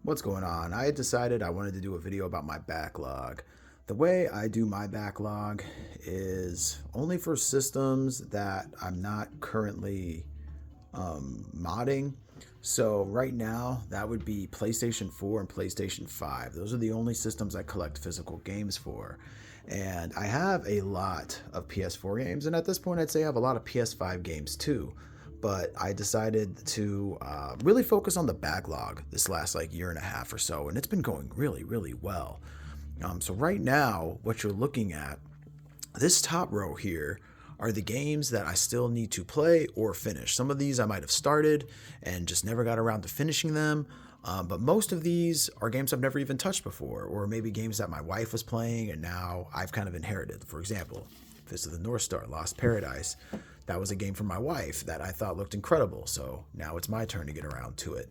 What's going on? I decided I wanted to do a video about my backlog. The way I do my backlog is only for systems that I'm not currently modding. So right now, that would be PlayStation 4 and PlayStation 5. Those are the only systems I collect physical games for. And I have a lot of PS4 games, and at this point, I'd say I have a lot of PS5 games too. But I decided to really focus on the backlog this last like year and a half or so, and it's been going really, really well. So right now, what you're looking at, this top row here, are the games that I still need to play or finish. Some of these I might have started and just never got around to finishing them. But most of these are games I've never even touched before, or maybe games that my wife was playing and now I've kind of inherited. For example, Fist of the North Star, Lost Paradise. That was a game from my wife that I thought looked incredible, so now it's my turn to get around to it.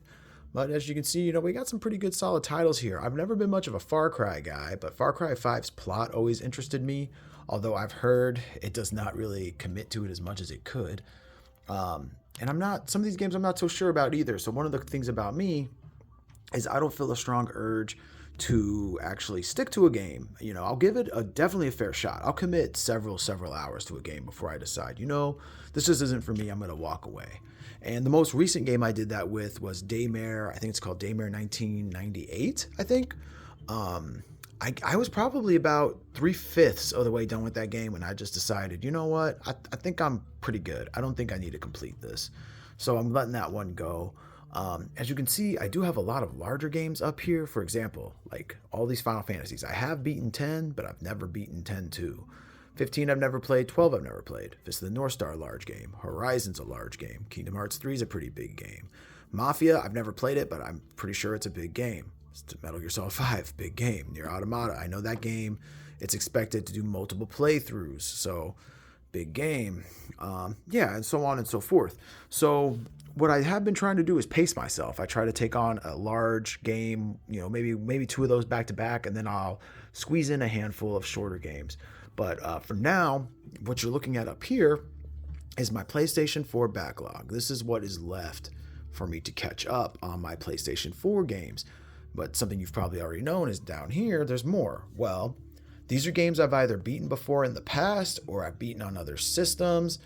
But as you can see, we got some pretty good solid titles here. I've never been much of a Far Cry guy, but Far Cry 5's plot always interested me, although I've heard it does not really commit to it as much as it could. And some of these games I'm not so sure about either. So one of the things about me is I don't feel a strong urge to actually stick to a game. I'll give it definitely a fair shot. I'll commit several hours to a game before I decide, this just isn't for me. I'm going to walk away. And the most recent game I did that with was Daymare. I think it's called Daymare 1998, I think. I was probably about 3/5 of the way done with that game when I just decided, you know what? I think I'm pretty good. I don't think I need to complete this. So I'm letting that one go. As you can see, I do have a lot of larger games up here. For example, like all these Final Fantasies. I have beaten 10, but I've never beaten 10-2. 15 I've never played, 12 I've never played. Fist of the North Star, a large game. Horizon's a large game. Kingdom Hearts 3 is a pretty big game. Mafia, I've never played it, but I'm pretty sure it's a big game. Metal Gear Solid 5, big game. Nier Automata, I know that game. It's expected to do multiple playthroughs, so big game. And so on and so forth. So what I have been trying to do is pace myself. I try to take on a large game, maybe two of those back to back, and then I'll squeeze in a handful of shorter games. But for now, what you're looking at up here is my PlayStation 4 backlog. This is what is left for me to catch up on my PlayStation 4 games. But something you've probably already known is down here, there's more. Well, these are games I've either beaten before in the past or I've beaten on other systems,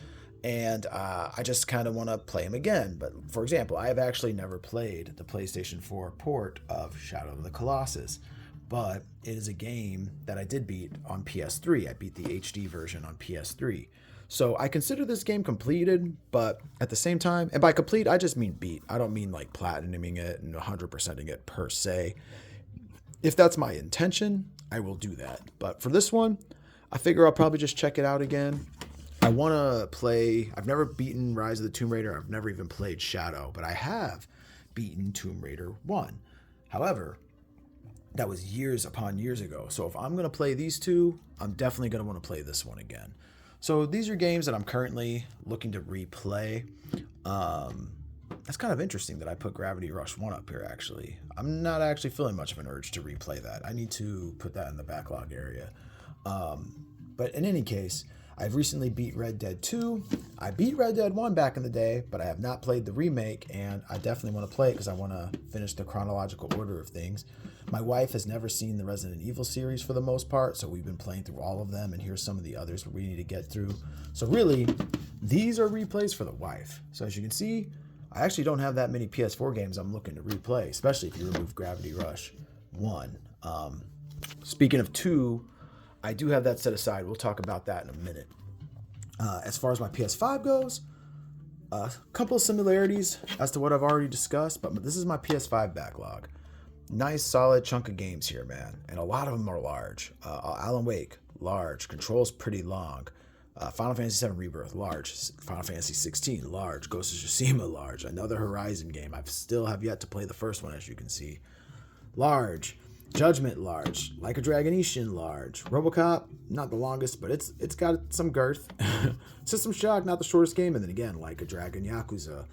and I just kind of want to play them again. But for example, I have actually never played the PlayStation 4 port of Shadow of the Colossus, but it is a game that I did beat on PS3. I beat the HD version on PS3. So I consider this game completed, but at the same time, and by complete, I just mean beat. I don't mean like platinuming it and 100%ing it per se. If that's my intention, I will do that. But for this one, I figure I'll probably just check it out again. I want to play, I've never beaten Rise of the Tomb Raider. I've never even played Shadow, but I have beaten Tomb Raider 1. However, that was years upon years ago. So if I'm going to play these two, I'm definitely going to want to play this one again. So these are games that I'm currently looking to replay. That's kind of interesting that I put Gravity Rush 1 up here, actually. I'm not actually feeling much of an urge to replay that. I need to put that in the backlog area. But in any case, I've recently beat Red Dead 2. I beat Red Dead 1 back in the day, but I have not played the remake, and I definitely want to play it because I want to finish the chronological order of things. My wife has never seen the Resident Evil series for the most part, so we've been playing through all of them, and here's some of the others we need to get through. So really, these are replays for the wife. So as you can see, I actually don't have that many PS4 games I'm looking to replay, especially if you remove Gravity Rush 1. Speaking of 2, I do have that set aside. We'll talk about that in a minute. As far as my PS5 goes, a couple of similarities as to what I've already discussed, but this is my PS5 backlog. Nice, solid chunk of games here, man. And a lot of them are large. Alan Wake, large. Control's pretty long. Final Fantasy VII Rebirth, large. Final Fantasy 16, large. Ghost of Tsushima, large. Another Horizon game. I still have yet to play the first one, as you can see. Large. Judgment, large. Like a Dragon Ishin, large. RoboCop, not the longest, but it's got some girth. System Shock, not the shortest game. And then again, Like a Dragon, Yakuza.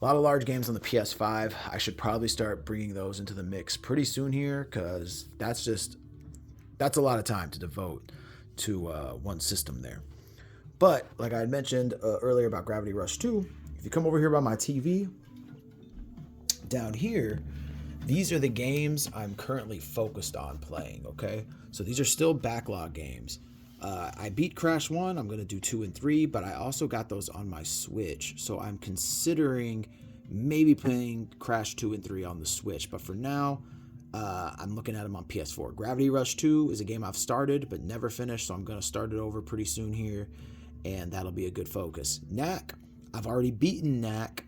A lot of large games on the PS5. I should probably start bringing those into the mix pretty soon here, because that's a lot of time to devote to one system there. But like I had mentioned earlier about Gravity Rush 2, if you come over here by my TV, down here these are the games I'm currently focused on playing, okay? So these are still backlog games. I beat Crash 1, I'm going to do 2 and 3, but I also got those on my Switch. So I'm considering maybe playing Crash 2 and 3 on the Switch. But for now, I'm looking at them on PS4. Gravity Rush 2 is a game I've started but never finished, so I'm going to start it over pretty soon here, and that'll be a good focus. Knack, I've already beaten Knack,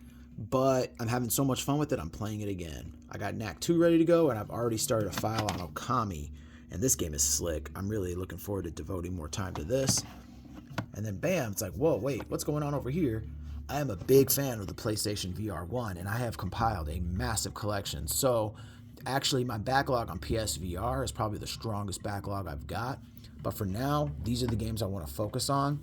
but I'm having so much fun with it, I'm playing it again. I got Knack 2 ready to go, and I've already started a file on Okami, and this game is slick. I'm really looking forward to devoting more time to this. And then bam, it's like, whoa, wait, what's going on over here? I am a big fan of the PlayStation VR 1, and I have compiled a massive collection. So actually, my backlog on PSVR is probably the strongest backlog I've got. But for now, these are the games I want to focus on.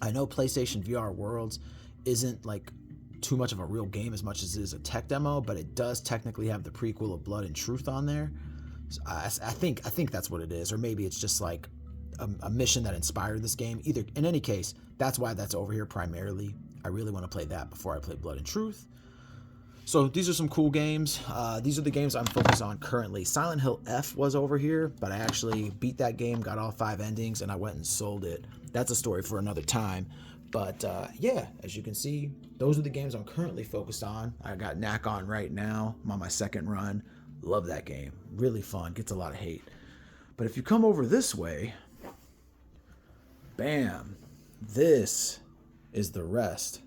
I know PlayStation VR Worlds isn't like too much of a real game as much as it is a tech demo, but it does technically have the prequel of Blood and Truth on there. So I think that's what it is, or maybe it's just like a mission that inspired this game. Either, in any case, that's why that's over here primarily. I really want to play that before I play Blood and Truth. So these are some cool games. These are the games I'm focused on currently. Silent Hill F was over here, but I actually beat that game, got all 5 endings, and I went and sold it. That's a story for another time. But yeah, as you can see, those are the games I'm currently focused on. I got Knack on right now. I'm on my second run. Love that game. Really fun. Gets a lot of hate. But if you come over this way, bam, this is the rest.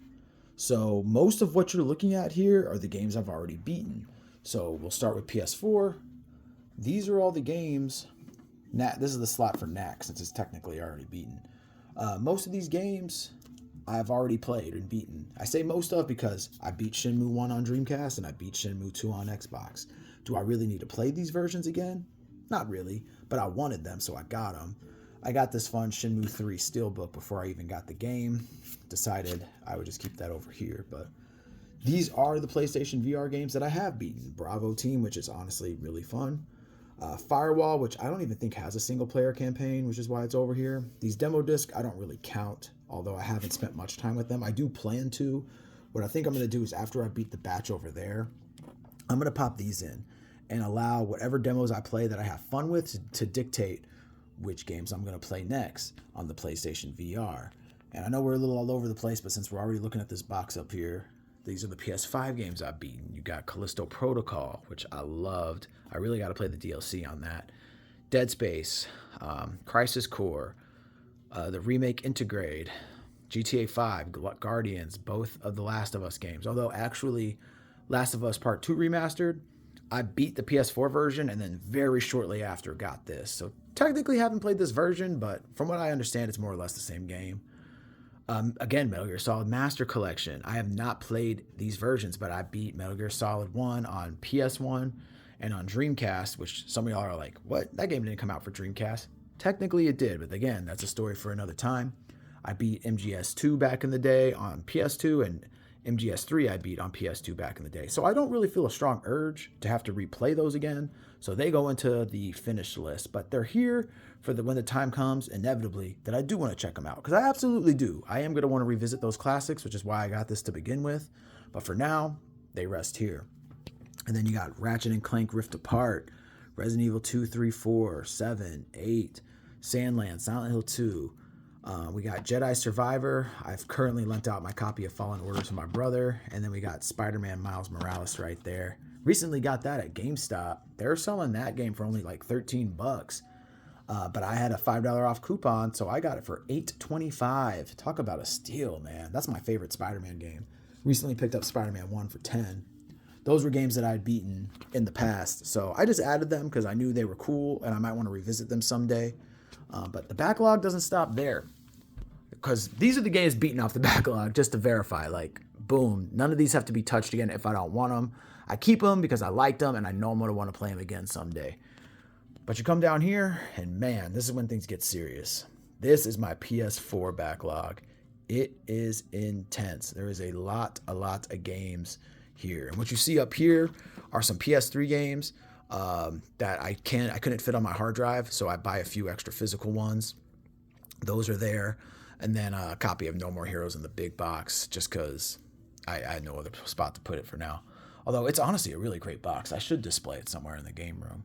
So most of what you're looking at here are the games I've already beaten. So we'll start with PS4. These are all the games. This is the slot for Knack since it's technically already beaten. Most of these games I've already played and beaten. I say most of because I beat Shenmue 1 on Dreamcast and I beat Shenmue 2 on Xbox. Do I really need to play these versions again? Not really, but I wanted them, so I got them. I got this fun Shenmue 3 Steelbook before I even got the game. Decided I would just keep that over here, but these are the PlayStation VR games that I have beaten. Bravo Team, which is honestly really fun. Firewall, which I don't even think has a single player campaign, which is why it's over here. These demo discs, I don't really count, although I haven't spent much time with them. I do plan to. What I think I'm going to do is after I beat the batch over there, I'm going to pop these in and allow whatever demos I play that I have fun with to dictate which games I'm going to play next on the PlayStation VR. And I know we're a little all over the place, but since we're already looking at this box up here, these are the PS5 games I've beaten. You got Callisto Protocol, which I loved. I really got to play the DLC on that. Dead Space, Crisis Core, the remake Intergrade, GTA 5, Guardians, both of the Last of Us games. Although actually, Last of Us Part 2 Remastered, I beat the PS4 version and then very shortly after got this. So technically haven't played this version, but from what I understand, it's more or less the same game. Again, Metal Gear Solid Master Collection. I have not played these versions, but I beat Metal Gear Solid 1 on PS1 and on Dreamcast, which some of y'all are like, what? That game didn't come out for Dreamcast. Technically it did, but again, that's a story for another time. I beat MGS2 back in the day on PS2, and MGS3 I beat on PS2 back in the day. So I don't really feel a strong urge to have to replay those again. So they go into the finished list, but they're here for when the time comes, inevitably, that I do want to check them out. Because I absolutely do. I am going to want to revisit those classics, which is why I got this to begin with. But for now, they rest here. And then you got Ratchet and Clank Rift Apart, Resident Evil 2, 3, 4, 7, 8, Sandland, Silent Hill 2. We got Jedi Survivor. I've currently lent out my copy of Fallen Order to my brother. And then we got Spider-Man Miles Morales right there. Recently got that at GameStop. They're selling that game for only like $13. But I had a $5 off coupon, so I got it for $8.25. Talk about a steal, man. That's my favorite Spider-Man game. Recently picked up Spider-Man 1 for $10. Those were games that I'd beaten in the past. So I just added them because I knew they were cool and I might want to revisit them someday. But the backlog doesn't stop there, because these are the games beaten off the backlog just to verify, like, boom, none of these have to be touched again if I don't want them. I keep them because I liked them and I know I'm going to want to play them again someday. But you come down here and man, this is when things get serious. This is my PS4 backlog. It is intense. There is a lot of games here. And what you see up here are some PS3 games that I couldn't fit on my hard drive, so I buy a few extra physical ones. Those are there. And then a copy of No More Heroes in the big box, just because I had no other spot to put it for now. Although it's honestly a really great box. I should display it somewhere in the game room.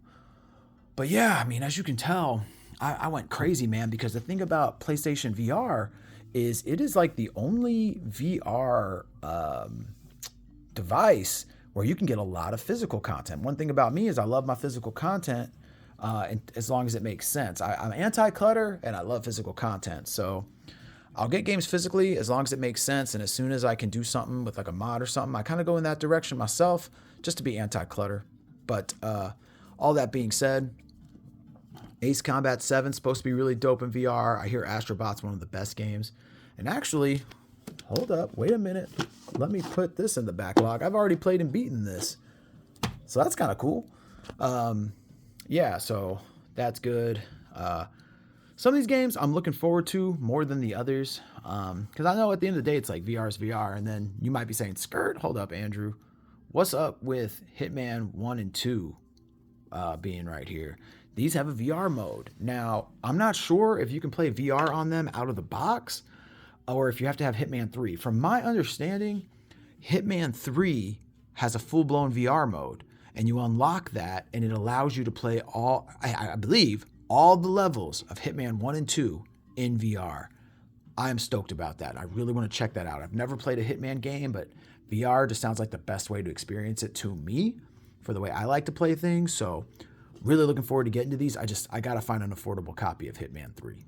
But yeah, I mean, as you can tell, I went crazy, man, because the thing about PlayStation VR is it is like the only VR device where you can get a lot of physical content. One thing about me is I love my physical content, and as long as it makes sense. I'm anti-clutter and I love physical content. So I'll get games physically as long as it makes sense. And as soon as I can do something with like a mod or something, I kind of go in that direction myself just to be anti-clutter. But all that being said, Ace Combat 7 is supposed to be really dope in VR. I hear Astrobot's one of the best games. And actually, hold up, wait a minute. Let me put this in the backlog. I've already played and beaten this. So that's kind of cool. Yeah, so that's good. Some of these games I'm looking forward to more than the others. Because I know at the end of the day, it's like VR is VR. And then you might be saying, skirt, hold up, Andrew. What's up with Hitman 1 and 2 being right here? These have a VR mode. Now, I'm not sure if you can play VR on them out of the box or if you have to have Hitman 3. From my understanding, Hitman 3 has a full-blown VR mode, and you unlock that, and it allows you to play all, I believe, all the levels of Hitman 1 and 2 in VR. I am stoked about that. I really want to check that out. I've never played a Hitman game, but VR just sounds like the best way to experience it to me for the way I like to play things. So really looking forward to getting to these. I got to find an affordable copy of Hitman 3.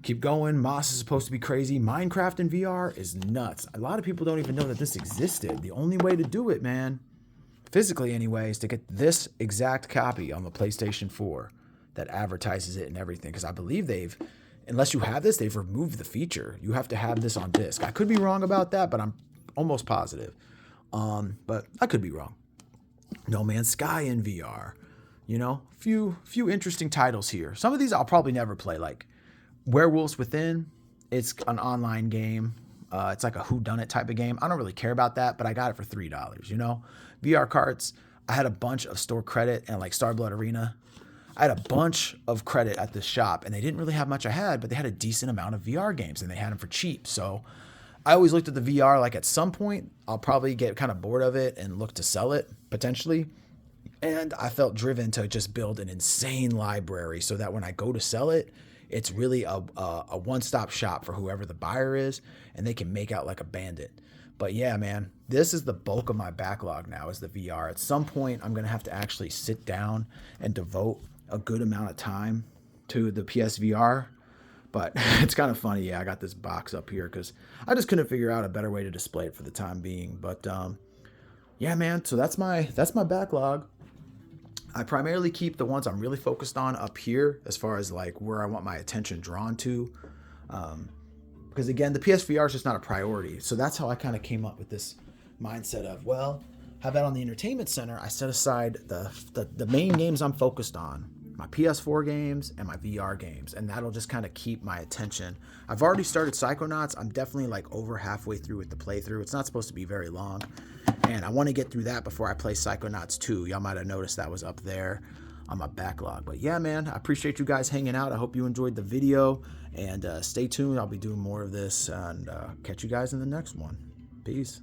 Keep going. Moss is supposed to be crazy. Minecraft in VR is nuts. A lot of people don't even know that this existed. The only way to do it, man, physically anyway, is to get this exact copy on the PlayStation 4 that advertises it and everything. Because I believe unless you have this, they've removed the feature. You have to have this on disc. I could be wrong about that, but I'm almost positive. But I could be wrong. No Man's Sky in VR. You know, few interesting titles here. Some of these I'll probably never play, like Werewolves Within. It's an online game. It's like a whodunit type of game. I don't really care about that, but I got it for $3, you know? VR carts, I had a bunch of store credit and like Starblood Arena. I had a bunch of credit at this shop, and they didn't really have much I had, but they had a decent amount of VR games, and they had them for cheap. So I always looked at the VR like at some point, I'll probably get kind of bored of it and look to sell it, potentially. And I felt driven to just build an insane library so that when I go to sell it, it's really a one-stop shop for whoever the buyer is, and they can make out like a bandit. But yeah, man, this is the bulk of my backlog now is the VR. At some point, I'm going to have to actually sit down and devote a good amount of time to the PSVR. But it's kind of funny. Yeah, I got this box up here because I just couldn't figure out a better way to display it for the time being. But yeah, man, so that's my backlog. I primarily keep the ones I'm really focused on up here as far as like where I want my attention drawn to. Because again, the PSVR is just not a priority. So that's how I kind of came up with this mindset of, well, how about on the entertainment center, I set aside the main games I'm focused on, my PS4 games and my VR games, and that'll just kind of keep my attention. I've already started Psychonauts. I'm definitely like over halfway through with the playthrough. It's not supposed to be very long, and I want to get through that before I play Psychonauts 2. Y'all might have noticed that was up there on my backlog. But yeah, man, I appreciate you guys hanging out. I hope you enjoyed the video, and stay tuned. I'll be doing more of this, and catch you guys in the next one. Peace.